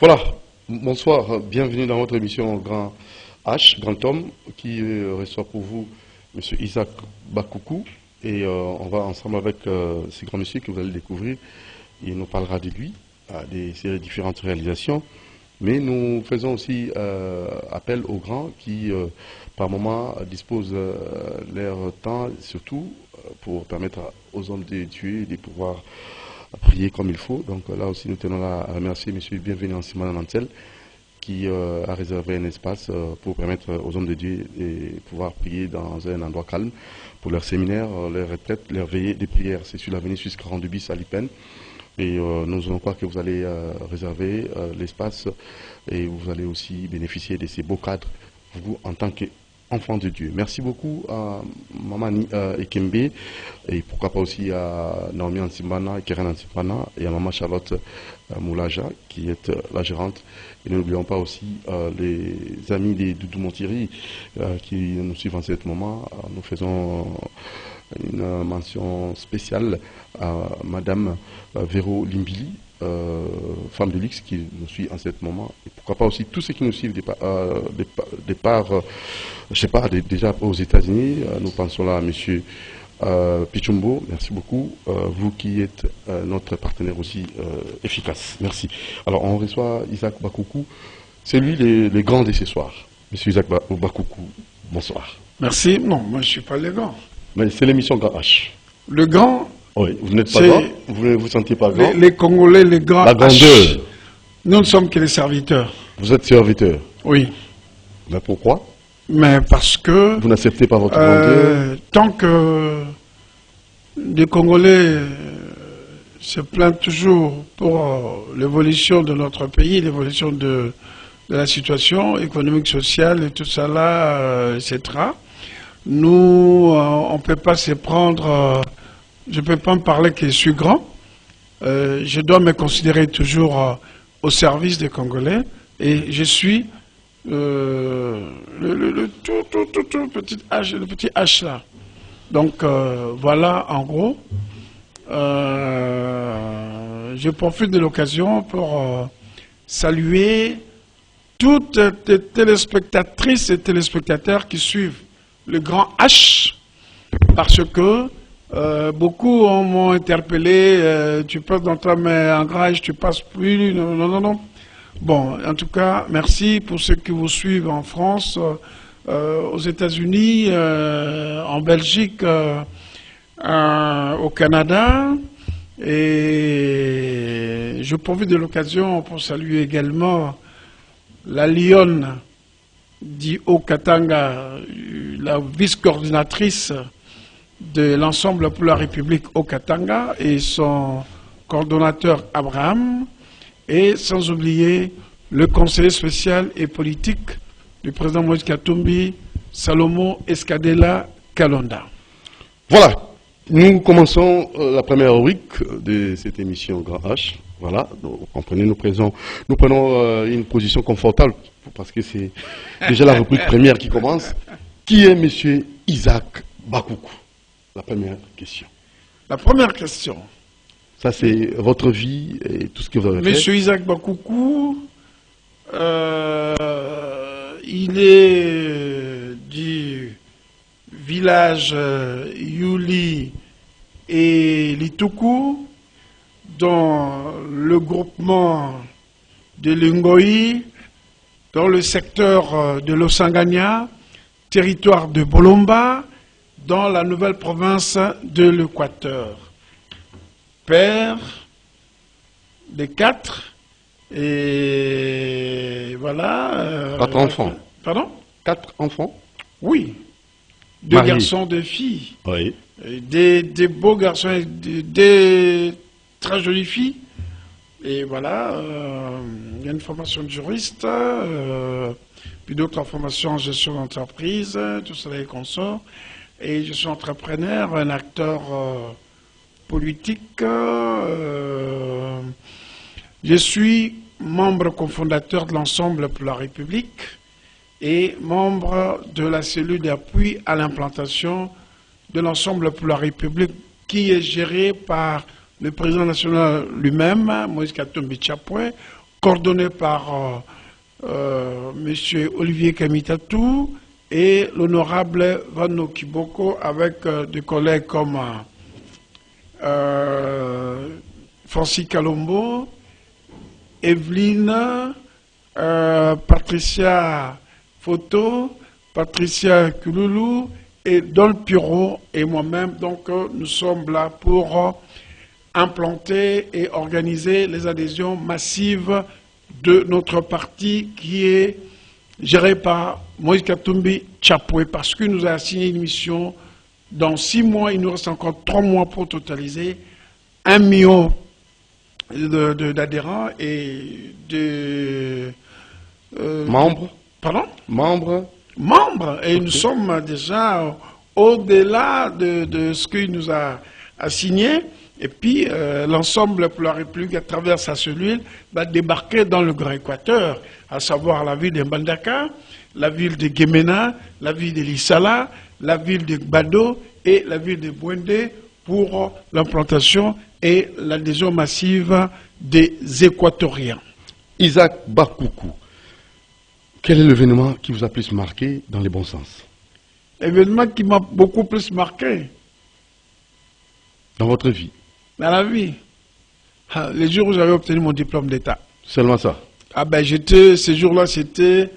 Voilà, bonsoir, bienvenue dans votre émission Grand H, Grand Homme, qui reçoit pour vous M. Isaac Bakoukou. Et on va ensemble avec ce grand monsieur que vous allez découvrir. Il nous parlera de lui, de ses différentes réalisations. Mais nous faisons aussi appel aux grands qui, par moment, disposent leur temps, surtout pour permettre aux hommes de Dieu de pouvoir prier comme il faut. Donc là aussi, nous tenons à remercier M. Bienvenu en Simon Nantel qui a réservé un espace pour permettre aux hommes de Dieu de pouvoir prier dans un endroit calme pour leur séminaire, leur retraite, leur veillée des prières. C'est sur l'avenue Suisse 42 bis à Lipen. Et nous allons croire que vous allez réserver l'espace et vous allez aussi bénéficier de ces beaux cadres, vous en tant qu'enfant de Dieu. Merci beaucoup à Maman Ekembe et pourquoi pas aussi à Naomi Antimbana et Keren Antimbana et à Maman Charlotte Moulaja qui est la gérante. Et n'oublions pas aussi les amis de Doudou Montiri qui nous suivent en ce moment. Nous faisons une mention spéciale à Madame Véro Limbili, femme de luxe qui nous suit en ce moment. Et pourquoi pas aussi tous ceux qui nous suivent je sais pas, déjà aux États-Unis. Nous pensons là à Monsieur Pichumbo, merci beaucoup. Vous qui êtes notre partenaire aussi efficace. Merci. Alors on reçoit Isaac Bakoukou. C'est lui le grand de ce soir. Monsieur Isaac Bakoukou, bonsoir. Merci. Non, moi je ne suis pas le grand. Mais c'est l'émission Grand H. Le grand. Oui, vous n'êtes pas grand, vous ne vous sentez pas grand. Les Congolais, les grands. La grandeur. H. Nous ne sommes que les serviteurs. Vous êtes serviteur. Oui. Mais pourquoi? Mais parce que. Vous n'acceptez pas votre grandeur. Tant que les Congolais se plaignent toujours pour l'évolution de notre pays, l'évolution de la situation économique, sociale et tout ça là, etc. Nous, on ne peut pas se prendre, je ne peux pas me parler que je suis grand, je dois me considérer toujours au service des Congolais et je suis le petit H là. Donc voilà en gros, je profite de l'occasion pour saluer toutes les téléspectatrices et téléspectateurs qui suivent le grand H, parce que beaucoup m'ont interpellé, tu passes dans toi, mais en grand H, tu passes plus, non. Bon, en tout cas, merci pour ceux qui vous suivent en France, aux États-Unis, en Belgique, au Canada, et je profite de l'occasion pour saluer également la Lionne du Haut-Katanga, la vice-coordinatrice de l'ensemble pour la République Haut-Katanga et son coordonnateur Abraham, et sans oublier le conseiller spécial et politique du président Moïse Katumbi, Salomon Escadela Kalonda. Voilà, nous commençons la première rubrique de cette émission Grand H. Voilà, vous comprenez, nous prenons une position confortable parce que c'est déjà la rubrique première qui commence. Qui est M. Isaac Bakoukou? La première question. La première question. Ça, c'est votre vie et tout ce que vous avez fait. M. Isaac Bakoukou, il est du village Yuli et Lituku, dans le groupement de Lingoi, dans le secteur de l'Osangania, territoire de Bolomba, dans la nouvelle province de l'Équateur. Père des 4, et voilà. 4 enfants. Pardon? 4 enfants? Oui. 2 garçons, 2 filles. Oui. Des beaux garçons et des très jolies filles. Et voilà, il y a une formation de juriste, puis d'autres formations en gestion d'entreprise, tout cela est consort. Et je suis entrepreneur, un acteur politique. Je suis membre cofondateur de l'Ensemble pour la République et membre de la cellule d'appui à l'implantation de l'Ensemble pour la République qui est gérée par le président national lui-même, Moïse Katumbi Chapoué, coordonné par M. Olivier Kamitatou et l'honorable Vano Kiboko avec des collègues comme Francis Kalombo, Evelyne, Patricia Photo, Patricia Kululu et Don Puro et moi-même. Donc nous sommes là pour implanter et organiser les adhésions massives de notre parti qui est géré par Moïse Katumbi Chapoué, parce qu'il nous a assigné une mission. Dans 6 mois, il nous reste encore 3 mois pour totaliser 1 million d'adhérents et de... membres. Pardon? Membres. Membres. Et nous sommes déjà au-delà de ce qu'il nous a assigné. Et puis, l'ensemble pour la République, à travers sa cellule, va débarquer dans le Grand Équateur, à savoir la ville de Mbandaka, la ville de Guémena, la ville de Lissala, la ville de Gbado et la ville de Bouendé pour l'implantation et l'adhésion massive des Équatoriens. Isaac Bakoukou, quel est l'événement qui vous a plus marqué dans les bons sens? L'événement qui m'a beaucoup plus marqué dans votre vie? Dans la vie, les jours où j'avais obtenu mon diplôme d'État. Seulement ça? Ah ben ces jours-là, c'était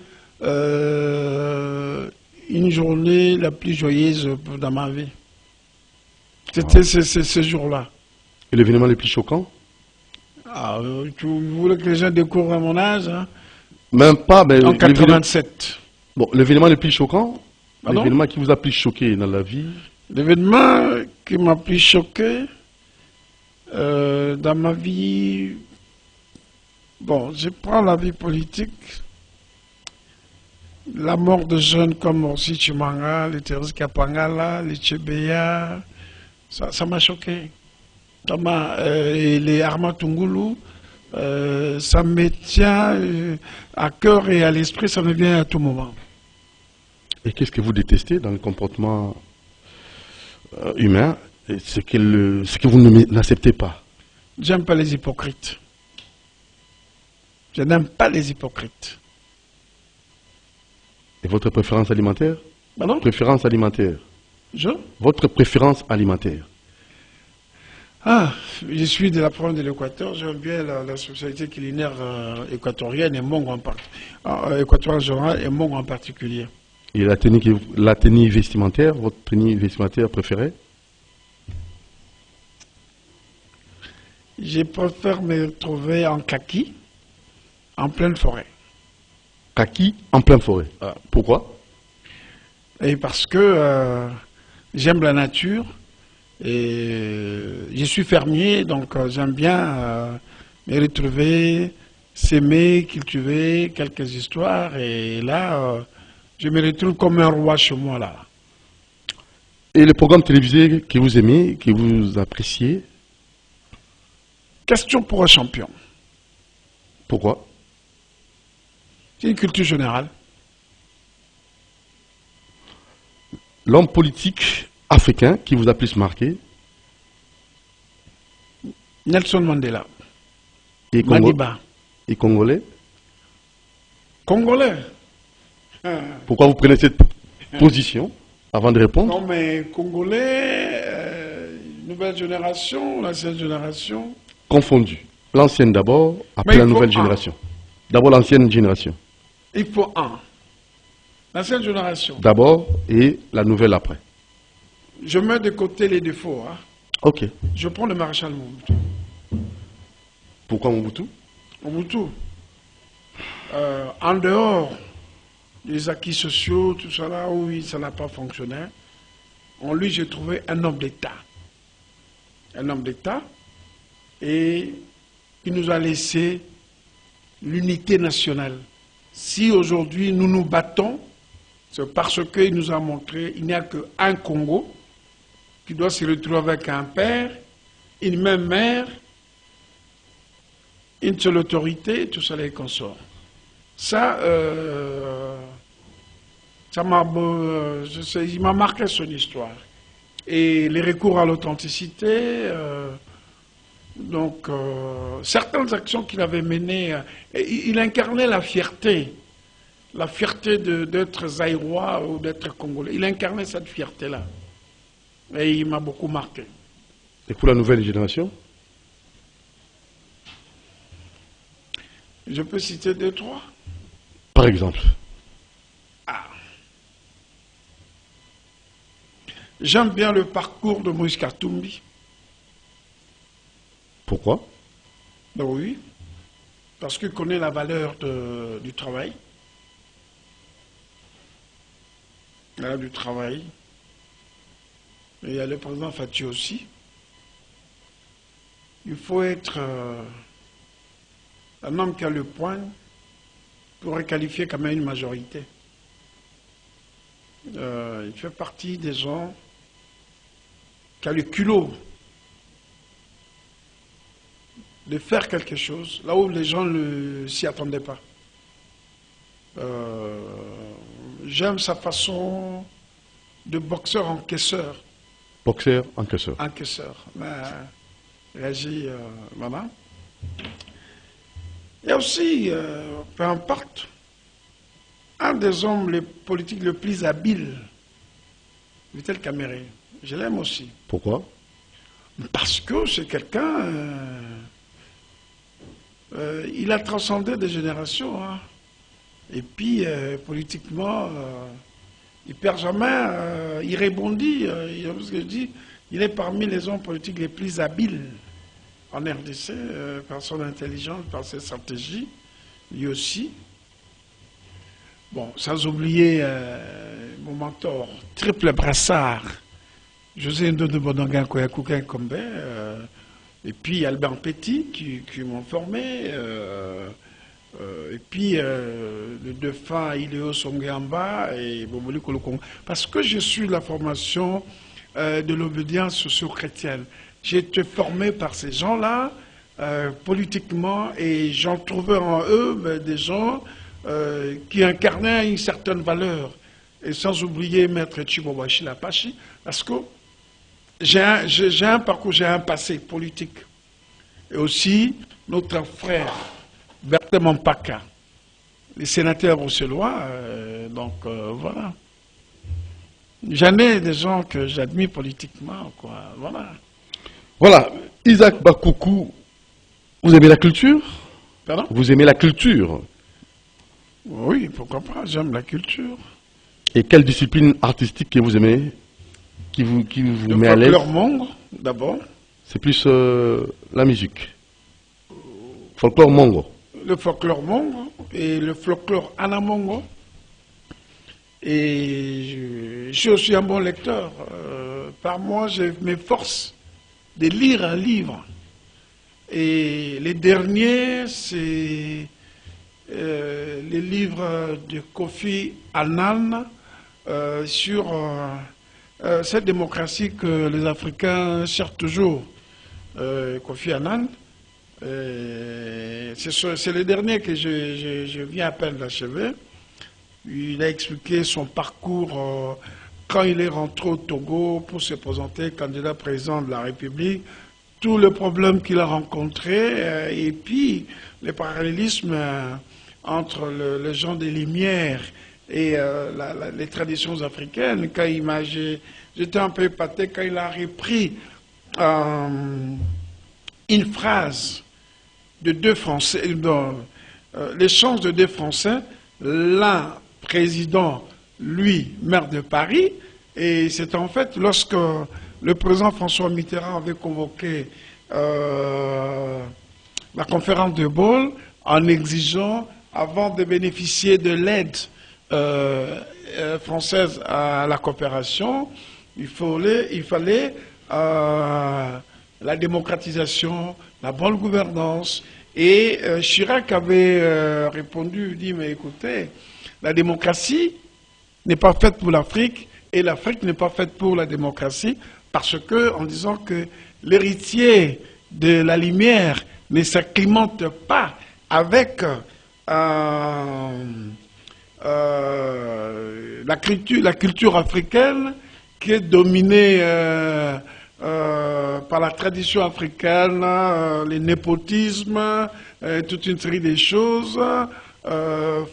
une journée la plus joyeuse dans ma vie. C'était ce jour-là. Et l'événement le plus choquant? Tu voulais que les gens découvrent à mon âge, hein? Même pas. Ben, en 87. Bon, l'événement le plus choquant? Pardon? L'événement qui vous a plus choqué dans la vie? L'événement qui m'a plus choqué dans ma vie, bon, je prends la vie politique, la mort de jeunes comme Orsi Chimanga, les Thérèse Kapangala, les Chebeya, ça m'a choqué. Et les Arma Tungulu, ça me tient à cœur et à l'esprit, ça me vient à tout moment. Et qu'est-ce que vous détestez dans le comportement humain? Ce que vous n'acceptez pas? J'aime pas les hypocrites. Je n'aime pas les hypocrites. Et votre préférence alimentaire? Pardon? Préférence alimentaire. Votre préférence alimentaire? Je suis de la province de l'Équateur. J'aime bien la spécialité culinaire équatorienne et Mongo en particulier. Équatorienne en général et Mongo en particulier. Et la tenue vestimentaire, votre tenue vestimentaire préférée? Je préfère me trouver en kaki, en pleine forêt. Kaki en pleine forêt. Pourquoi? Et parce que j'aime la nature et je suis fermier, donc j'aime bien me retrouver, s'aimer, cultiver quelques histoires. Et là, je me retrouve comme un roi chez moi là. Et le programme télévisé que vous aimez, que vous appréciez? Question pour un champion. Pourquoi? C'est une culture générale. L'homme politique africain qui vous a plus marqué? Nelson Mandela. Et Madiba. Et congolais? Congolais. Pourquoi vous prenez cette position avant de répondre? Non mais congolais, nouvelle génération, l'ancienne génération. Confondu. L'ancienne d'abord, après la nouvelle génération. D'abord l'ancienne génération. Il faut un. L'ancienne génération. D'abord et la nouvelle après. Je mets de côté les défauts. Hein. Ok. Je prends le maréchal Mobutu. Pourquoi Mobutu? Mobutu. En dehors des acquis sociaux, tout ça là, oui, ça n'a pas fonctionné. En lui, j'ai trouvé un homme d'État. Un homme d'État. Et il nous a laissé l'unité nationale. Si aujourd'hui nous nous battons, c'est parce qu'il nous a montré qu'il n'y a qu'un Congo qui doit se retrouver avec un père, une même mère, une seule autorité, tout ça les consorts. Ça, il m'a marqué son histoire. Et les recours à l'authenticité, Donc, certaines actions qu'il avait menées, il incarnait la fierté d'être zaïrois ou d'être congolais. Il incarnait cette fierté-là. Et il m'a beaucoup marqué. Et pour la nouvelle génération? Je peux citer deux, trois. Par exemple? J'aime bien le parcours de Moïse Katumbi. Pourquoi? Ben oui, parce qu'il connaît la valeur du travail. La du travail. Et il y a le président Fathi aussi. Il faut être un homme qui a le point pour qualifier quand même une majorité. Il fait partie des gens qui a le culot de faire quelque chose là où les gens ne s'y attendaient pas. J'aime sa façon de boxeur encaisseur. Boxeur, encaisseur. Encaisseur. Réagit, voilà. Il y a aussi, peu importe, un des hommes politiques les plus habiles, Vital Kamerhe. Je l'aime aussi. Pourquoi? Parce que c'est quelqu'un... il a transcendé des générations. Hein. Et puis, politiquement, il perd jamais, il rebondit. Il est parmi les hommes politiques les plus habiles en RDC, par son intelligence, par ses stratégies, lui aussi. Bon, sans oublier mon mentor, triple brassard, José Ndodo Bonanga Koyakuka Kombe, et puis Albert Petit, qui m'ont formé, et puis le défunt Iléo Songeamba et Boboli Kolokongo. Parce que je suis la formation de l'obédience socio-chrétienne. J'ai été formé par ces gens-là, politiquement, et j'en trouvais en eux des gens qui incarnaient une certaine valeur. Et sans oublier Maître Chibobashi Lapachi, parce que j'ai un parcours, j'ai un passé politique. Et aussi, notre frère, Berthe Mampaka, les sénateurs bruxellois, voilà. J'en ai des gens que j'admire politiquement, quoi, voilà. Voilà, Isaac Bakoukou, vous aimez la culture? Pardon? Vous aimez la culture? Oui, pourquoi pas, j'aime la culture. Et quelle discipline artistique que vous aimez, qui vous met à l'aise? Le folklore mongo, d'abord. C'est plus la musique. Folklore mongo. Le folklore mongo et le folklore anamongo. Et je suis aussi un bon lecteur. Par moi, je m'efforce de lire un livre. Et les derniers, c'est les livres de Kofi Annan sur cette démocratie que les Africains cherchent toujours. Kofi Annan, c'est le dernier que je viens à peine d'achever. Il a expliqué son parcours quand il est rentré au Togo pour se présenter candidat président de la République, tous les problèmes qu'il a rencontrés, et puis les parallélismes entre les gens des Lumières et les traditions africaines. Quand j'étais un peu épaté quand il a repris une phrase de deux Français, l'échange de deux Français, l'un président, lui, maire de Paris, et c'est en fait lorsque le président François Mitterrand avait convoqué la conférence de Bâle en exigeant, avant de bénéficier de l'aide française à la coopération, il fallait la démocratisation, la bonne gouvernance. Et Chirac avait répondu, il dit, mais écoutez, la démocratie n'est pas faite pour l'Afrique et l'Afrique n'est pas faite pour la démocratie, parce que, en disant que l'héritier de la lumière ne s'acclimate pas avec la culture africaine qui est dominée par la tradition africaine, le népotisme, toute une série de choses.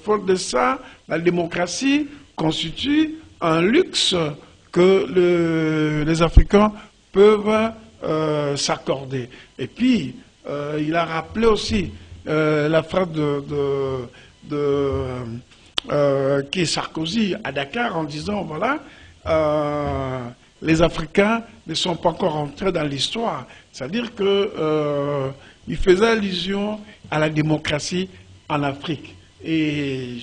Faute de ça, la démocratie constitue un luxe que les Africains peuvent s'accorder. Et puis, il a rappelé aussi la phrase qui est Sarkozy à Dakar en disant, voilà, les Africains ne sont pas encore entrés dans l'histoire. C'est-à-dire qu'il faisait allusion à la démocratie en Afrique. Et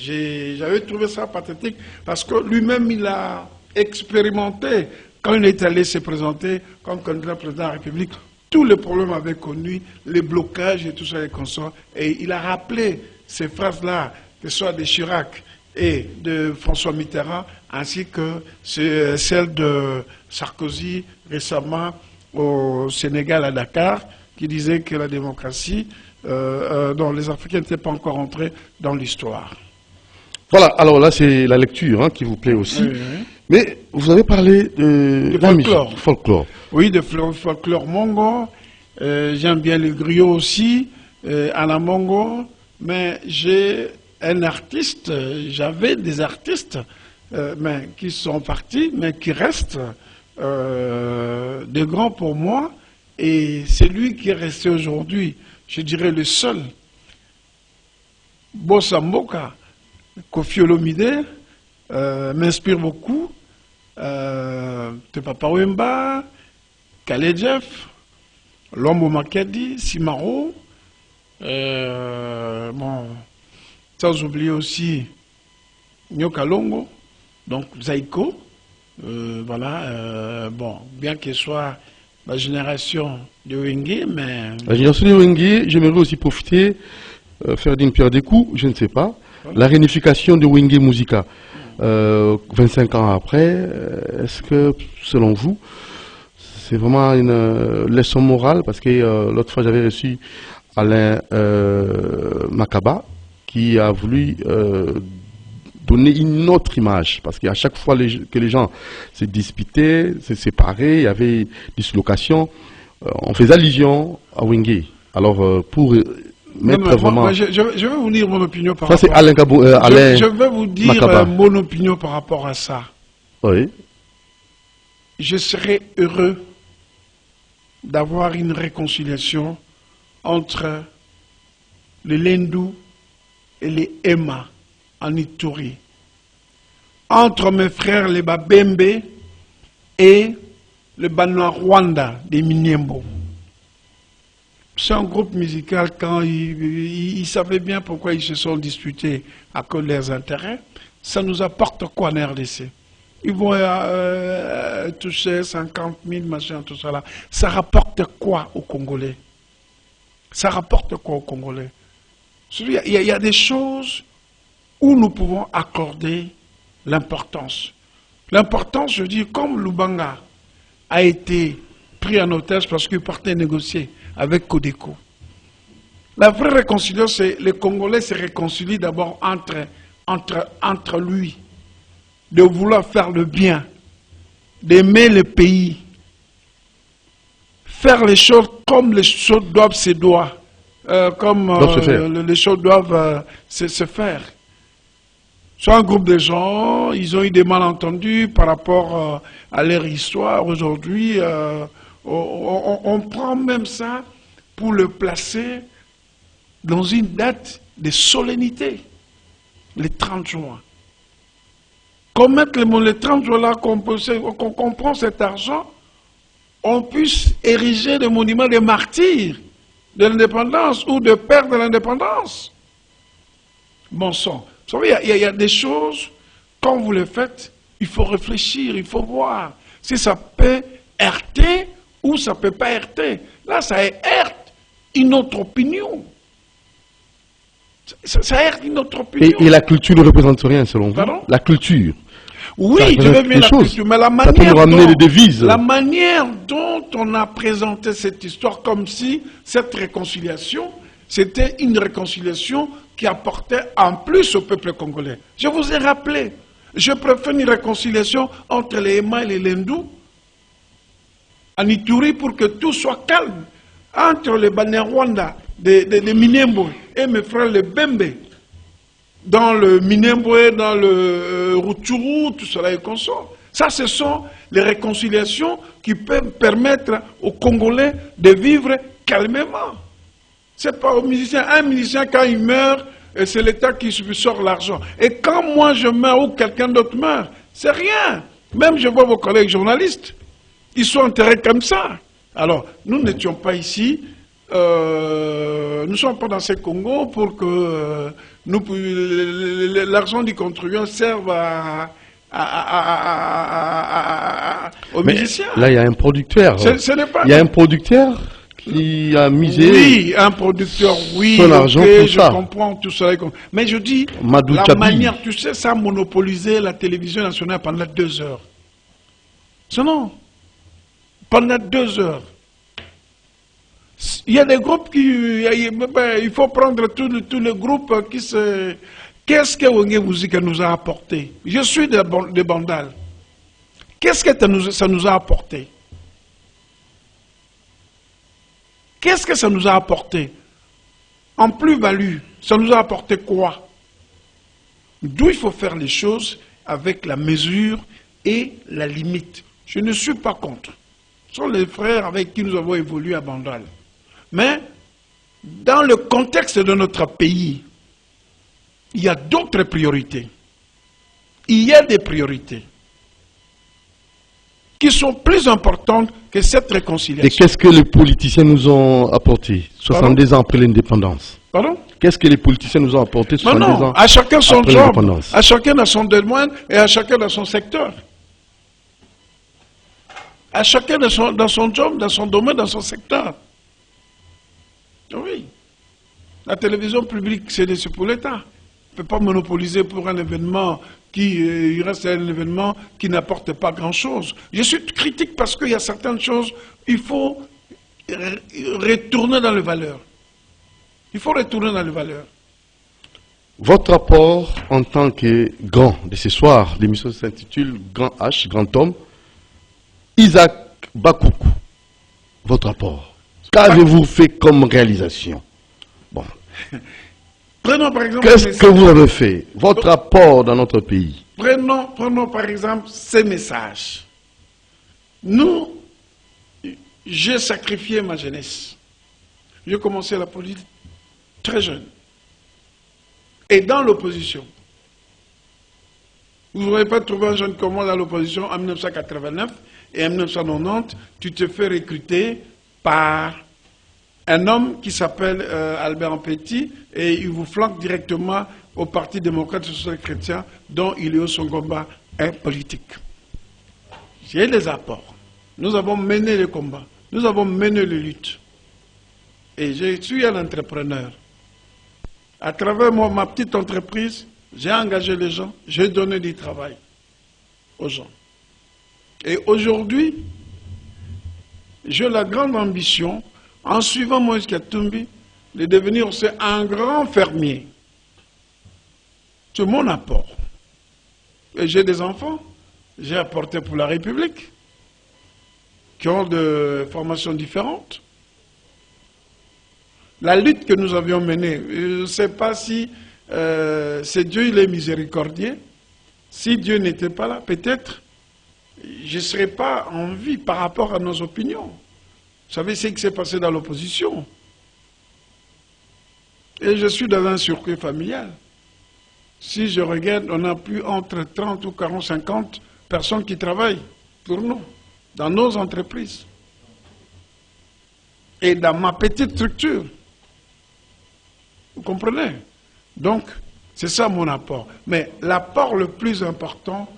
j'avais trouvé ça pathétique parce que lui-même, il a expérimenté, quand il est allé se présenter comme candidat président de la République, tous les problèmes avait connu, les blocages et tout ça, les consorts. Et il a rappelé ces phrases-là, que ce soit de Chirac et de François Mitterrand, ainsi que celle de Sarkozy récemment au Sénégal, à Dakar, qui disait que la démocratie, dont les Africains n'étaient pas encore entrés dans l'histoire. Voilà, alors là c'est la lecture qui vous plaît aussi. Oui, oui. Mais vous avez parlé de la musique, du folklore. Oui, de folklore mongo. J'aime bien le griot aussi, à la mongo. Mais j'ai un artiste, j'avais des artistes mais qui sont partis, mais qui restent de grands pour moi. Et c'est lui qui est resté aujourd'hui, je dirais le seul. Bossa Mboka, Koffi Olomide, m'inspire beaucoup. Papa Wemba, Kale Jeff, Lombo Makedi, Simaro, bon, sans oublier aussi Nyoka Longo, donc Zaiko, voilà, bon, bien qu'il soit la génération de Wenge, mais... La génération de Wenge, j'aimerais aussi profiter, faire d'une pierre des coups, je ne sais pas, voilà. La réunification de Wenge Musica. 25 ans après, est-ce que, selon vous, c'est vraiment une leçon morale? Parce que l'autre fois, j'avais reçu Alain Makaba, qui a voulu donner une autre image. Parce qu'à chaque fois que les gens se disputaient, se séparaient, il y avait dislocation, on faisait allusion à Wenge. Alors, pour... Moi, je vais vous dire mon opinion par rapport à ça. Je vais vous dire mon opinion par rapport à ça. Oui. Je serais heureux d'avoir une réconciliation entre les Lendu et les Emma en Ituri. Entre mes frères les Babembe et le Banois Rwanda des Miniembo. C'est un groupe musical, quand ils savaient bien pourquoi ils se sont disputés à cause de leurs intérêts. Ça nous apporte quoi en RDC? Ils vont toucher 50 000, machin, tout ça là. Ça rapporte quoi aux Congolais? Ça rapporte quoi aux Congolais? Il y a des choses où nous pouvons accorder l'importance. L'importance, je dis, comme Lubanga a été pris en otage parce qu'il partait négocier avec Codeco. La vraie réconciliation, c'est les Congolais se réconcilient d'abord entre lui, de vouloir faire le bien, d'aimer le pays, faire les choses comme les choses doivent se doivent, les choses doivent se faire. Soit un groupe de gens, ils ont eu des malentendus par rapport à leur histoire. Aujourd'hui, on prend même ça pour le placer dans une date de solennité, le 30 juin. Qu'on mette le 30 juin là, qu'on prend cet argent, on puisse ériger des monuments de martyrs de l'indépendance ou de pères de l'indépendance. Bon sang. Vous savez, il y a des choses, quand vous les faites, il faut réfléchir, il faut voir si ça peut heurter ou ça ne peut pas heurter. Là, ça heurte une autre opinion. Ça heurte une autre opinion. Et la culture ne représente rien, selon vous? Pardon? La culture. Oui, je veux bien la culture, mais la manière dont on a présenté cette histoire, comme si cette réconciliation, c'était une réconciliation qui apportait en plus au peuple congolais. Je vous ai rappelé, je préfère une réconciliation entre les Emma et les Lendu en Ituri pour que tout soit calme entre les Banyarwanda, les Minembwe et mes frères les Bembe. Dans le Minembwe, dans le Rutshuru, tout cela est consort. Ça, ce sont les réconciliations qui peuvent permettre aux Congolais de vivre calmement. C'est pas aux musiciens. Un musicien, quand il meurt, c'est l'État qui sort l'argent. Et quand moi je meurs ou quelqu'un d'autre meurt, c'est rien. Même je vois vos collègues journalistes, ils sont enterrés comme ça. Alors, nous n'étions pas ici, nous ne sommes pas dans ces Congo pour que l'argent du contribuable serve aux musiciens. Là, il y a un producteur. Il y a un producteur qui a misé. Oui, un producteur, oui. Son argent okay, pour je ça. comprends tout ça. Mais je dis, Madou la Chabi. manière, tu sais, ça a monopolisé la télévision nationale pendant 2 heures. Sinon, pendant 2 heures. Il y a des groupes qui... il faut prendre tous les groupes qui se... Qu'est-ce que Wenge Musique nous a apporté? Je suis de Bandal. Qu'est-ce que ça nous a apporté? Qu'est-ce que ça nous a apporté? En plus-value, ça nous a apporté quoi? D'où il faut faire les choses avec la mesure et la limite. Je ne suis pas contre. Ce sont les frères avec qui nous avons évolué à Bandal. Mais, dans le contexte de notre pays, il y a d'autres priorités. Il y a des priorités qui sont plus importantes que cette réconciliation. Et qu'est-ce que les politiciens nous ont apporté 70 ans après l'indépendance? Pardon? Qu'est-ce que les politiciens nous ont apporté 70 ans à chacun son après job, l'indépendance? à chacun dans son domaine et à chacun dans son secteur. À chacun dans son job, dans son domaine, dans son secteur. Oui. La télévision publique, c'est pour l'État. On ne peut pas monopoliser pour un événement il reste un événement qui n'apporte pas grand-chose. Je suis critique parce qu'il y a certaines choses, il faut retourner dans les valeurs. Il faut retourner dans les valeurs. Votre rapport en tant que grand de ce soir, l'émission s'intitule Grand H, Grand Homme, Isaac Bakoukou, votre rapport. Qu'avez-vous fait comme réalisation? Bon. Prenons par exemple... Qu'est-ce que vous avez fait? Votre rapport dans notre pays. Prenons par exemple ces messages. Nous, j'ai sacrifié ma jeunesse. J'ai commencé la politique très jeune. Et dans l'opposition. Vous n'aurez pas trouvé un jeune comme moi dans l'opposition en 1989 et en 1990, tu te fais recruter par un homme qui s'appelle Albert Petit et il vous flanque directement au Parti démocrate social chrétien dont il est son combat politique. J'ai les apports. Nous avons mené les combats. Nous avons mené les luttes. Et je suis un entrepreneur. À travers ma petite entreprise, j'ai engagé les gens, j'ai donné du travail aux gens. Et aujourd'hui, j'ai la grande ambition, en suivant Moïse Katumbi, de devenir aussi un grand fermier. C'est mon apport. Et j'ai des enfants, j'ai apporté pour la République, qui ont des formations différentes. La lutte que nous avions menée, je ne sais pas si c'est Dieu, il est miséricordieux. Si Dieu n'était pas là, peut-être, je ne serais pas en vie par rapport à nos opinions. Vous savez ce qui s'est passé dans l'opposition. Et je suis dans un circuit familial. Si je regarde, on a plus entre 30 ou 40, 50 personnes qui travaillent pour nous, dans nos entreprises. Et dans ma petite structure. Vous comprenez? Donc, c'est ça mon apport. Mais l'apport le plus important,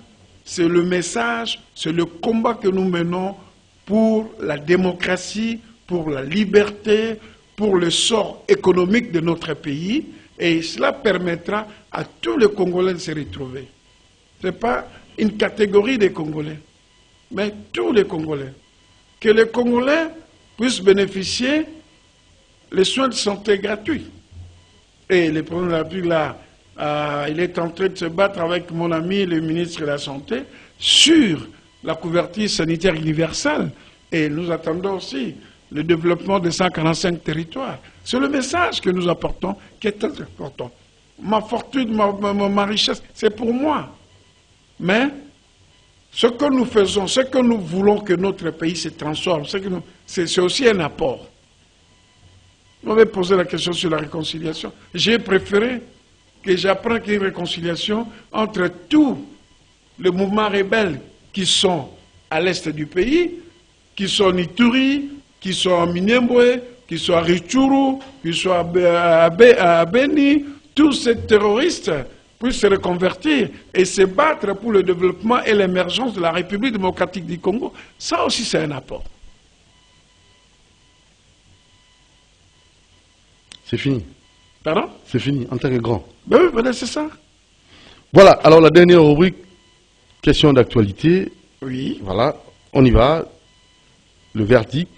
c'est le message, c'est le combat que nous menons pour la démocratie, pour la liberté, pour le sort économique de notre pays. Et cela permettra à tous les Congolais de se retrouver. Ce n'est pas une catégorie des Congolais, mais tous les Congolais. Que les Congolais puissent bénéficier des soins de santé gratuits. Et le président de la République, là, il est en train de se battre avec mon ami, le ministre de la Santé, sur la couverture sanitaire universelle. Et nous attendons aussi le développement des 145 territoires. C'est le message que nous apportons qui est très important. Ma fortune, ma richesse, c'est pour moi. Mais ce que nous faisons, ce que nous voulons que notre pays se transforme, c'est aussi un apport. On m'avait posé la question sur la réconciliation. J'ai préféré que j'apprenne qu'il y ait une réconciliation entre tous les mouvements rebelles qui sont à l'est du pays, qui sont en Ituri, qui sont en Minembwe, qui sont à Rutshuru, qui sont à Beni. Tous ces terroristes puissent se reconvertir et se battre pour le développement et l'émergence de la République démocratique du Congo. Ça aussi, c'est un apport. C'est fini. Pardon? C'est fini, en tant que grand. Ben oui, voilà, c'est ça. Voilà, alors la dernière rubrique, question d'actualité. Oui. Voilà, on y va. Le verdict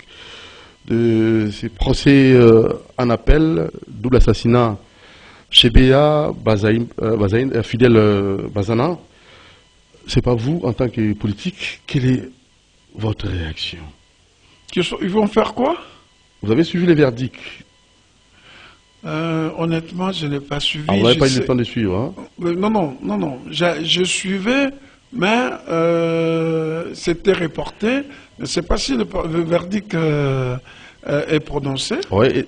de ces procès en appel, double assassinat chez Béa, Bazaïn, Fidèle Bazana. C'est pas vous, en tant que politique, quelle est votre réaction? Ils vont faire quoi? Vous avez suivi les verdicts? Honnêtement, je n'ai pas suivi. Ah, vous n'avez pas eu le temps de suivre, hein? Non. Je suivais, mais c'était reporté. Je ne sais pas si le verdict est prononcé. Oui.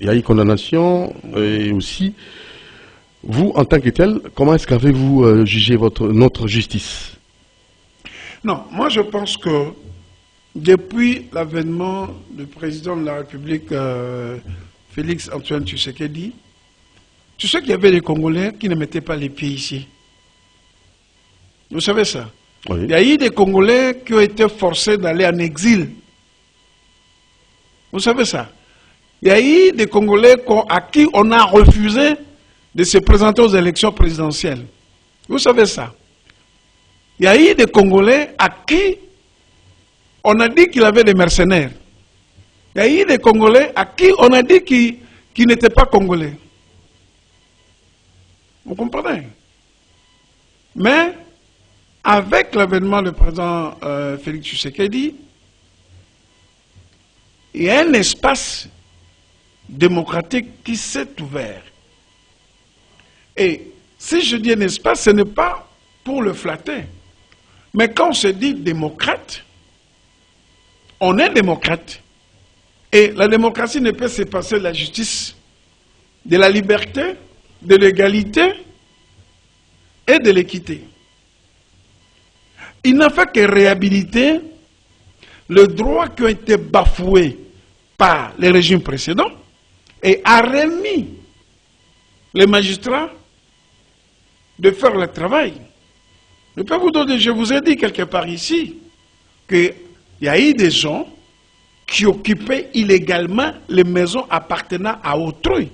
Il y a eu condamnation et aussi, vous, en tant que tel, comment est-ce qu'avez-vous jugé notre justice? Non, moi je pense que depuis l'avènement du président de la République, Félix Antoine Tshisekedi, tu sais qu'il y avait des Congolais qui ne mettaient pas les pieds ici. Vous savez ça? Oui. Il y a eu des Congolais qui ont été forcés d'aller en exil. Vous savez ça? Il y a eu des Congolais à qui on a refusé de se présenter aux élections présidentielles. Vous savez ça? Il y a eu des Congolais à qui on a dit qu'il avait des mercenaires. Il y a eu des Congolais à qui on a dit qu'ils n'étaient pas Congolais. Vous comprenez? Mais avec l'avènement du président Félix Tshisekedi, il y a un espace démocratique qui s'est ouvert. Et si je dis un espace, ce n'est pas pour le flatter. Mais quand on se dit démocrate, on est démocrate. Et la démocratie ne peut se passer de la justice, de la liberté, de l'égalité et de l'équité. Il n'a fait que réhabiliter le droit qui a été bafoué par les régimes précédents et a remis les magistrats de faire le travail. Je peux vous donner, je vous ai dit quelque part ici qu'il y a eu des gens qui occupaient illégalement les maisons appartenant à autrui.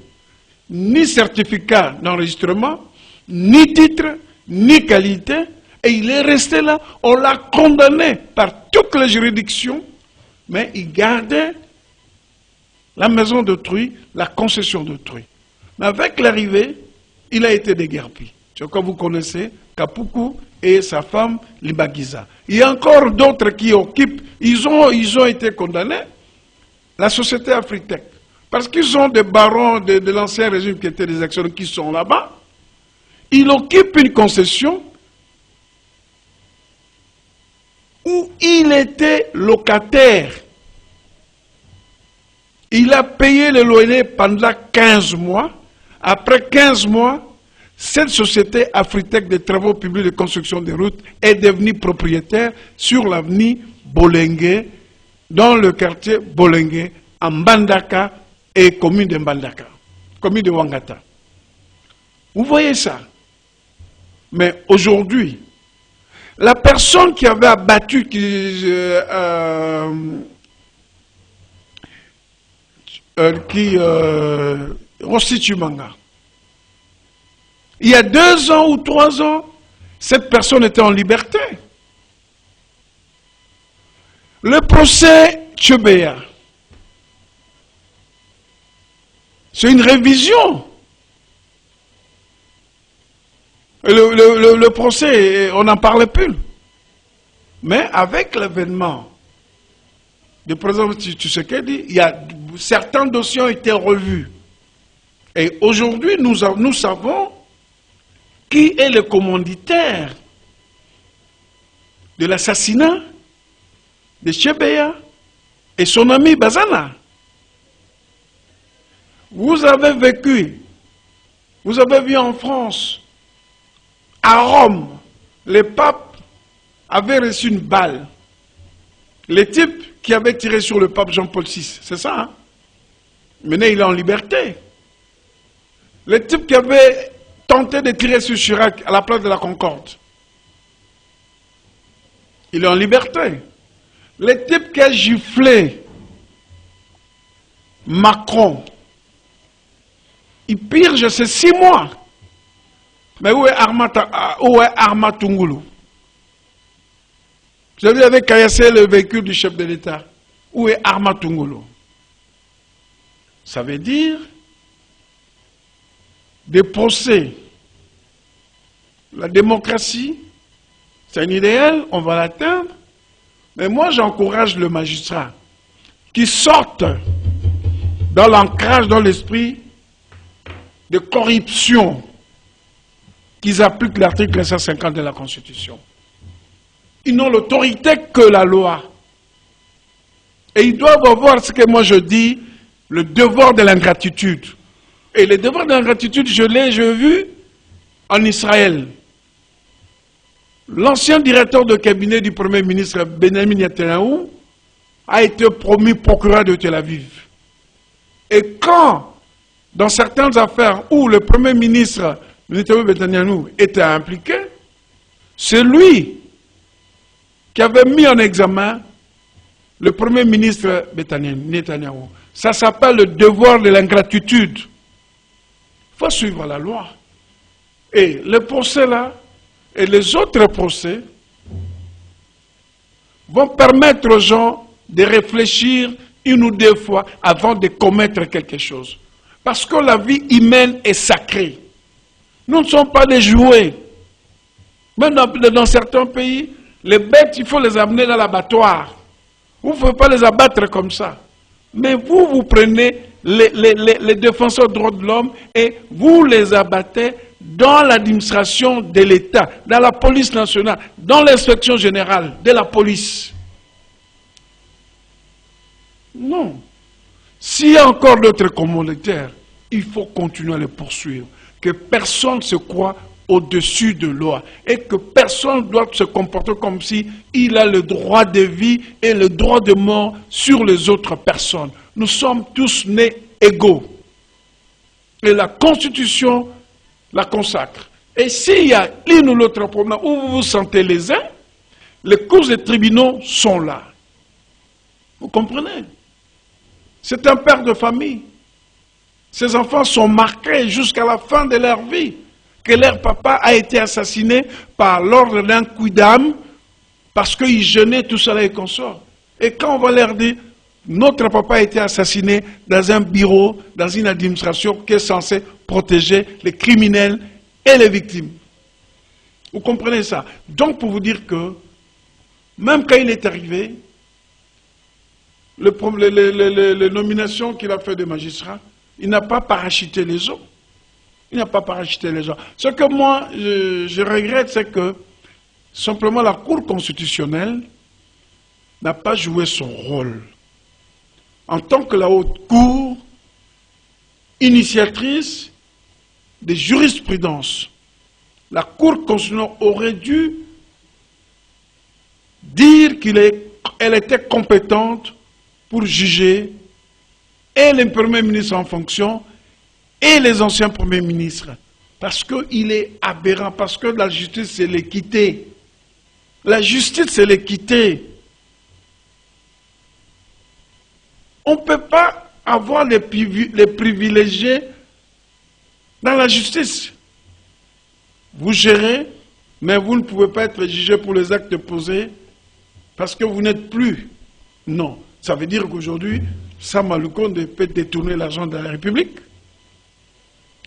Ni certificat d'enregistrement, ni titre, ni qualité. Et il est resté là, on l'a condamné par toutes les juridictions, mais il gardait la maison d'autrui, la concession d'autrui. Mais avec l'arrivée, il a été déguerpi. Je crois que vous connaissez Kapuku et sa femme Libagiza. Il y a encore d'autres qui occupent, ils ont été condamnés. La société Afritech, parce qu'ils ont des barons de l'ancien régime qui étaient des actionnaires qui sont là-bas, ils occupent une concession où il était locataire. Il a payé le loyer pendant 15 mois. Après 15 mois, cette société Afritech de travaux publics de construction des routes est devenue propriétaire sur l'avenue Bolengue, dans le quartier Bolengue, en Mbandaka et commune de Mbandaka, commune de Wangata. Vous voyez ça? Mais aujourd'hui, la personne qui avait abattu Rossi Chimanga, il y a 2 ans ou 3 ans, cette personne était en liberté. Le procès Tchebea, c'est une révision. Le procès, on n'en parlait plus. Mais avec l'avènement du président Tshisekedi, certains dossiers ont été revus. Et aujourd'hui, nous savons qui est le commanditaire de l'assassinat de Chebeya et son ami Bazana. Vous avez vu en France, à Rome, le pape avait reçu une balle. Le type qui avait tiré sur le pape Jean-Paul VI, c'est ça, hein? Maintenant, il est en liberté. Le type qui avait tenté de tirer sur Chirac à la place de la Concorde, il est en liberté. Le type qui a giflé Macron, il purge ces 6 mois. Mais où est Arma Tungulu? Je lui avais caillassé le véhicule du chef de l'État. Où est Arma Tungulu? Ça veut dire des procès. La démocratie, c'est un idéal, on va l'atteindre. Mais moi, j'encourage le magistrat qui sorte dans l'ancrage, dans l'esprit de corruption qu'ils appliquent l'article 150 de la Constitution. Ils n'ont l'autorité que la loi. Et ils doivent avoir ce que moi je dis, le devoir de l'ingratitude. Et le devoir de l'ingratitude, je l'ai vu en Israël. L'ancien directeur de cabinet du Premier ministre Benjamin Netanyahu a été promu procureur de Tel Aviv. Et quand, dans certaines affaires où le Premier ministre Netanyahu était impliqué, c'est lui qui avait mis en examen le Premier ministre Netanyahu. Ça s'appelle le devoir de l'ingratitude. Il faut suivre la loi. Et le procès là, et les autres procès, vont permettre aux gens de réfléchir 1 ou 2 fois avant de commettre quelque chose. Parce que la vie humaine est sacrée. Nous ne sommes pas des jouets. Même dans certains pays, les bêtes, il faut les amener dans l'abattoir. Vous ne pouvez pas les abattre comme ça. Mais vous prenez les défenseurs des droits de l'homme et vous les abattez dans l'administration de l'État, dans la police nationale, dans l'inspection générale de la police. Non. S'il y a encore d'autres commanditaires, il faut continuer à les poursuivre. Que personne ne se croit au-dessus de loi et que personne doit se comporter comme si il a le droit de vie et le droit de mort sur les autres personnes. Nous sommes tous nés égaux. Et la Constitution la consacre. Et s'il y a l'un ou l'autre problème où vous vous sentez lésé, les cours des tribunaux sont là. Vous comprenez? C'est un père de famille. Ses enfants sont marqués jusqu'à la fin de leur vie que leur papa a été assassiné par l'ordre d'un quidam parce qu'il jeûnait tout cela et consort. Et quand on va leur dire, notre papa a été assassiné dans un bureau, dans une administration qui est censée protéger les criminels et les victimes. Vous comprenez ça? Donc pour vous dire que, même quand il est arrivé, les nominations qu'il a fait des magistrats, il n'a pas parachuté les gens. Il n'a pas parachuté les gens. Ce que moi, je regrette, c'est que simplement la Cour constitutionnelle n'a pas joué son rôle. En tant que la haute cour, initiatrice de jurisprudence, la Cour constitutionnelle aurait dû dire qu'elle était compétente pour juger et les premiers ministres en fonction et les anciens premiers ministres. Parce qu'il est aberrant, parce que la justice c'est l'équité. La justice c'est l'équité. On ne peut pas avoir les privilégiés dans la justice. Vous gérez, mais vous ne pouvez pas être jugé pour les actes posés parce que vous n'êtes plus. Non. Ça veut dire qu'aujourd'hui, Sam Alukonde peut détourner l'argent de la République.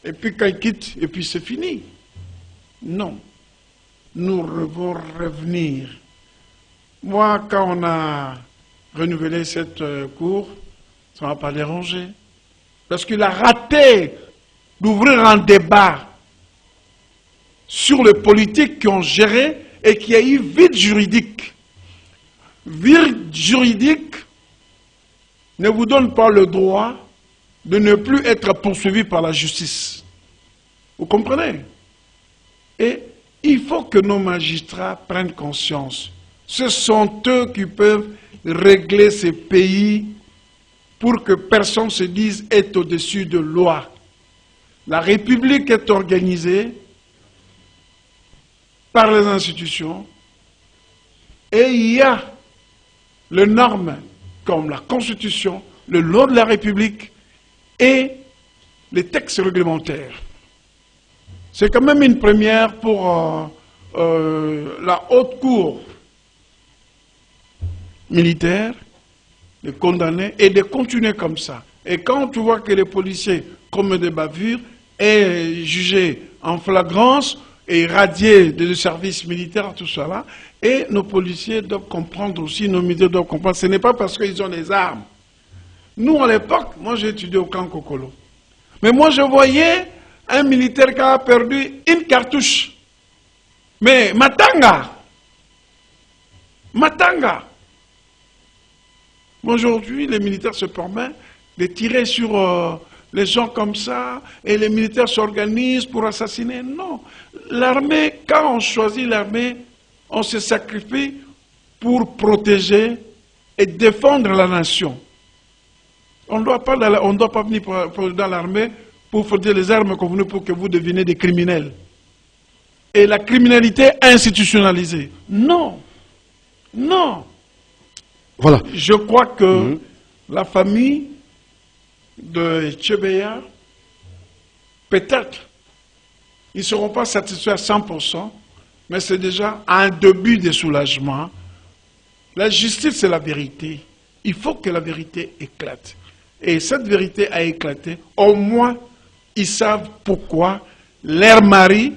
Et puis quand il quitte, et puis c'est fini. Non. Nous devons revenir. Moi, quand on a renouveler cette cour, ça ne va pas déranger. Parce qu'il a raté d'ouvrir un débat sur les politiques qui ont géré et qui a eu vide juridique. Vide juridique ne vous donne pas le droit de ne plus être poursuivi par la justice. Vous comprenez? Et il faut que nos magistrats prennent conscience. Ce sont eux qui peuvent régler ces pays pour que personne se dise être au-dessus de loi. La République est organisée par les institutions et il y a les normes comme la Constitution, le loi de la République et les textes réglementaires. C'est quand même une première pour la haute cour militaire de condamner et de continuer comme ça. Et quand tu vois que les policiers commettent des bavures et jugés en flagrance et radiés de services militaires, tout cela, et nos policiers doivent comprendre aussi, nos militaires doivent comprendre, ce n'est pas parce qu'ils ont des armes. Nous, à l'époque, moi j'ai étudié au camp Kokolo, mais moi je voyais un militaire qui a perdu une cartouche. Mais Matanga. Aujourd'hui, les militaires se permettent de tirer sur les gens comme ça, et les militaires s'organisent pour assassiner. Non. L'armée, quand on choisit l'armée, on se sacrifie pour protéger et défendre la nation. On ne doit pas venir dans l'armée pour fournir les armes convenues pour que vous deveniez des criminels. Et la criminalité institutionnalisée. Non. Non. Voilà. Je crois que la famille de Tchebeya, peut-être, ils ne seront pas satisfaits à 100%, mais c'est déjà un début de soulagement. La justice, c'est la vérité. Il faut que la vérité éclate. Et cette vérité a éclaté. Au moins, ils savent pourquoi leur mari,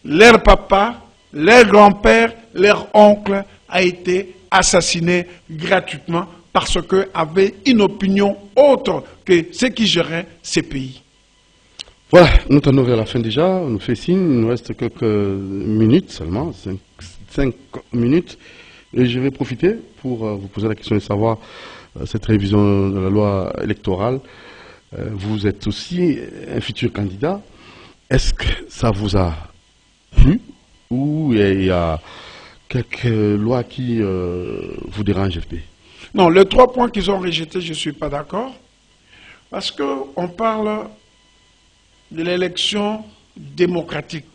leur papa, leur grand-père, leur oncle a été assassiné gratuitement parce qu'ils avaient une opinion autre que ceux qui géraient ces pays. Voilà, nous tendons vers la fin déjà, on nous fait signe, il nous reste quelques minutes seulement, 5 minutes, et je vais profiter pour vous poser la question de savoir cette révision de la loi électorale. Vous êtes aussi un futur candidat, est-ce que ça vous a plu ou il y a quelques lois qui vous dérangent, FP? Non, les 3 points qu'ils ont rejetés, je ne suis pas d'accord. Parce qu'on parle de l'élection démocratique,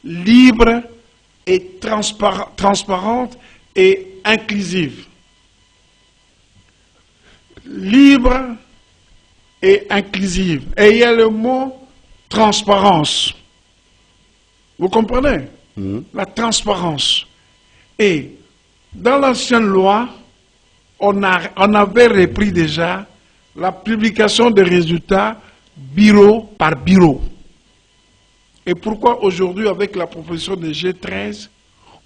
libre et transparente et inclusive. Libre et inclusive. Et il y a le mot transparence. Vous comprenez? La transparence. Et dans l'ancienne loi, on avait repris déjà la publication des résultats bureau par bureau. Et pourquoi aujourd'hui, avec la proposition de G13,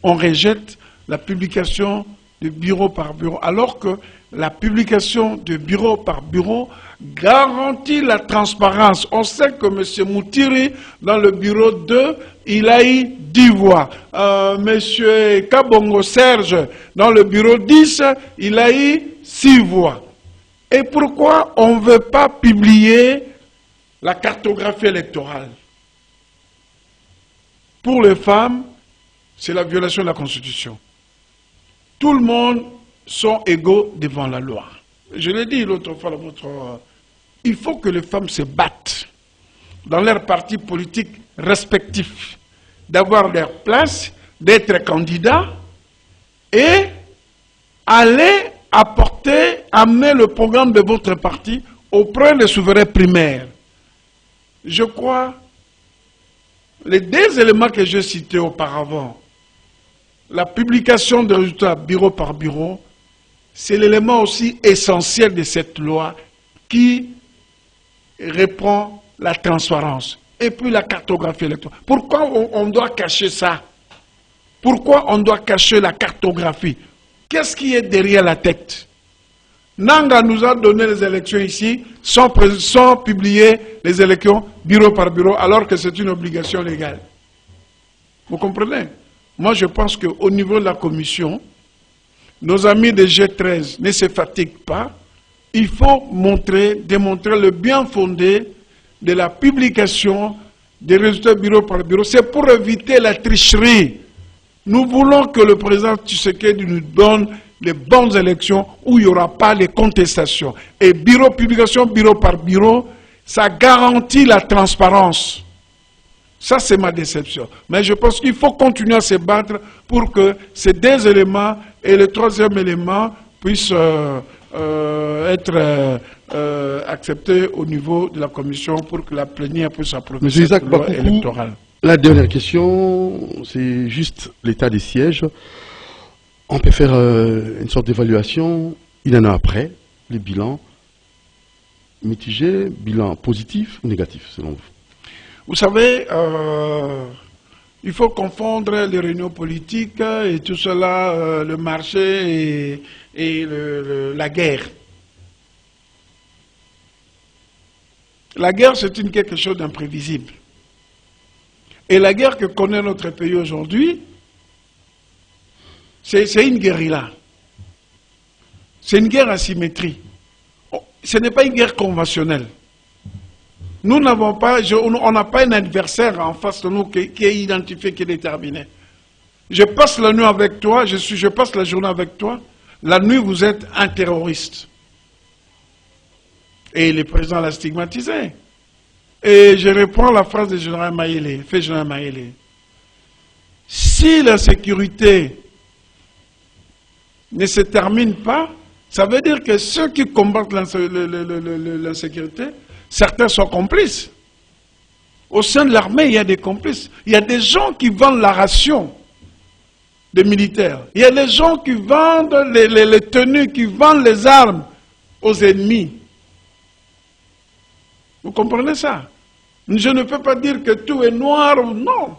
on rejette la publication de bureau par bureau, alors que la publication de bureau par bureau garantit la transparence. On sait que M. Moutiri, dans le bureau 2, il a eu 10 voix. M. Kabongo Serge, dans le bureau 10, il a eu 6 voix. Et pourquoi on ne veut pas publier la cartographie électorale? Pour les femmes, c'est la violation de la Constitution. Tout le monde sont égaux devant la loi. Je l'ai dit l'autre fois, il faut que les femmes se battent dans leurs partis politiques respectifs, d'avoir leur place, d'être candidats et aller amener le programme de votre parti auprès des souverains primaires. Je crois, les 2 éléments que j'ai cités auparavant, la publication des résultats bureau par bureau, c'est l'élément aussi essentiel de cette loi qui reprend la transparence. Et puis la cartographie électorale. Pourquoi on doit cacher ça? Pourquoi on doit cacher la cartographie? Qu'est-ce qui est derrière la tête? Nanga nous a donné les élections ici sans publier les élections bureau par bureau, alors que c'est une obligation légale. Vous comprenez? Moi, je pense qu'au niveau de la commission, nos amis de G13 ne se fatiguent pas. Il faut démontrer le bien fondé de la publication des résultats bureau par bureau. C'est pour éviter la tricherie. Nous voulons que le président Tshisekedi nous donne les bonnes élections où il n'y aura pas les contestations. Et publication bureau par bureau, ça garantit la transparence. Ça, c'est ma déception. Mais je pense qu'il faut continuer à se battre pour que ces deux éléments et le troisième élément puissent être acceptés au niveau de la commission pour que la plénière puisse approuver cette loi électorale. La dernière question, c'est juste l'état des sièges. On peut faire une sorte d'évaluation. Il y en a après, les bilans mitigés, bilan positif ou négatif, selon vous? Vous savez, il faut confondre les réunions politiques et tout cela, le marché et la guerre. La guerre, c'est quelque chose d'imprévisible. Et la guerre que connaît notre pays aujourd'hui, c'est une guérilla. C'est une guerre asymétrique. Ce n'est pas une guerre conventionnelle. Nous n'avons pas, on n'a pas un adversaire en face de nous qui est identifié, qui est déterminé. Je passe la nuit avec toi, je passe la journée avec toi. La nuit, vous êtes un terroriste. Et le président l'a stigmatisé. Et je reprends la phrase du général Mayele, fait général Mayele. Si la sécurité ne se termine pas, ça veut dire que ceux qui combattent l'insécurité, certains sont complices. Au sein de l'armée, il y a des complices. Il y a des gens qui vendent la ration des militaires. Il y a des gens qui vendent les tenues, qui vendent les armes aux ennemis. Vous comprenez ça? Je ne peux pas dire que tout est noir ou non.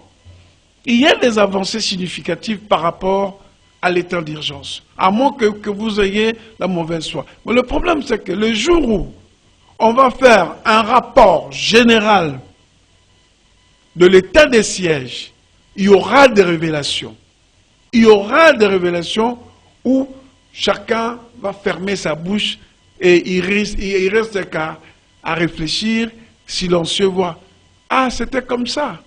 Il y a des avancées significatives par rapport à l'état d'urgence, à moins que vous ayez la mauvaise foi. Mais le problème, c'est que le jour où on va faire un rapport général de l'état des sièges, il y aura des révélations. Il y aura des révélations où chacun va fermer sa bouche et il reste qu'à réfléchir silencieux, voir. Ah, c'était comme ça.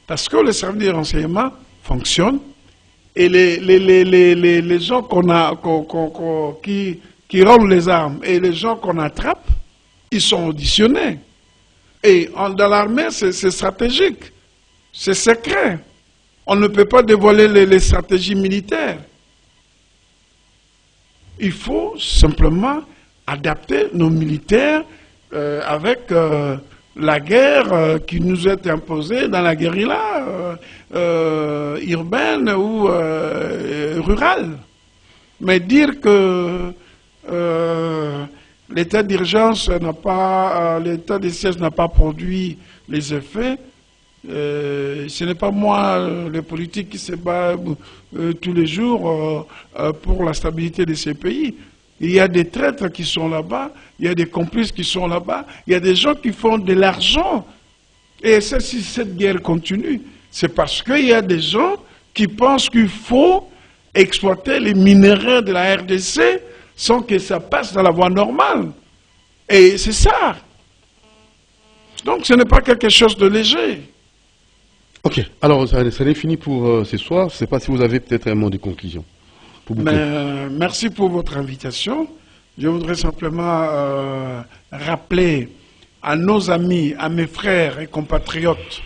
Parce que le service de renseignement fonctionne et les gens qui roulent les armes et les gens qu'on attrape, ils sont auditionnés. Et dans l'armée, c'est stratégique, c'est secret. On ne peut pas dévoiler les stratégies militaires. Il faut simplement adapter nos militaires avec la guerre qui nous est imposée dans la guérilla urbaine ou rurale. Mais dire que l'état d'urgence n'a pas, l'état des sièges n'a pas produit les effets, ce n'est pas moi, le politique, qui se bat tous les jours pour la stabilité de ces pays. Il y a des traîtres qui sont là-bas, il y a des complices qui sont là-bas, il y a des gens qui font de l'argent. Et si cette guerre continue, c'est parce qu'il y a des gens qui pensent qu'il faut exploiter les minéraux de la RDC sans que ça passe dans la voie normale. Et c'est ça. Donc ce n'est pas quelque chose de léger. Ok, alors ça n'est fini pour ce soir. Je ne sais pas si vous avez peut-être un mot de conclusion. Merci pour votre invitation. Je voudrais simplement rappeler à nos amis, à mes frères et compatriotes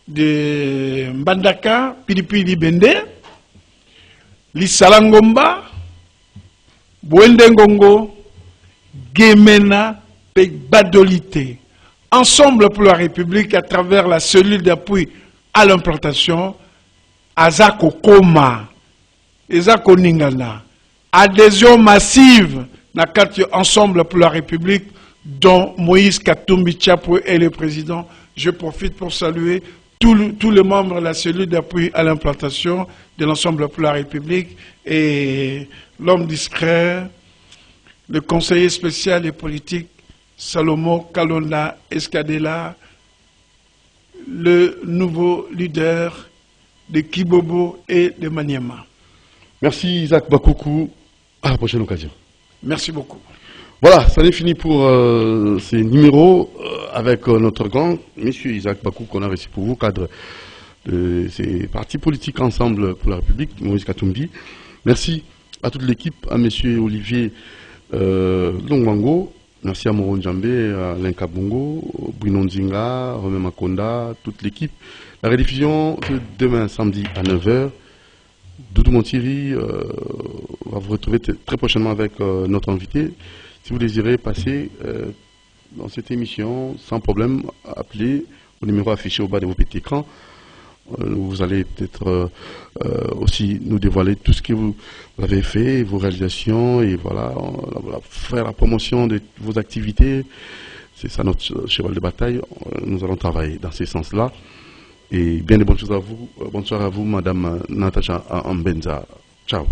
de Mbandaka, Pilipili Bende, Lissalangomba, Bouendengongo, Gemena et Badolité. Ensemble pour la République à travers la cellule d'appui à l'implantation, Azako Koma, Ezako Ningana. Adhésion massive na carte Ensemble pour la République, dont Moïse Katumbi Tchapou est le président. Je profite pour saluer tous les membres de la cellule d'appui à l'implantation de l'Ensemble pour la République et l'homme discret, le conseiller spécial et politique Salomo Kalonda Escadela, le nouveau leader de Kibobo et de Maniema. Merci Isaac Bakoukou. À la prochaine occasion. Merci beaucoup. Voilà, ça est fini pour ces numéros avec notre grand monsieur Isaac Bakoukou qu'on a reçu pour vous, cadre de ces partis politiques ensemble pour la République, Maurice Katumbi. Merci à toute l'équipe, à monsieur Olivier Longwango, merci à Moron Djambé, à Lenka Bongo, Bruno Nzinga, Romain Makonda, toute l'équipe. La rediffusion de demain samedi à 9h. Doudou Montiri va vous retrouver très prochainement avec notre invité. Si vous désirez passer dans cette émission, sans problème, appelez au numéro affiché au bas de vos petits écrans. Vous allez peut-être aussi nous dévoiler tout ce que vous avez fait, vos réalisations, et voilà, faire la promotion de vos activités. C'est ça notre cheval de bataille. Nous allons travailler dans ce sens-là. Et bien de bonnes choses à vous. Bonsoir à vous, Madame Natacha Ambenza. Ciao.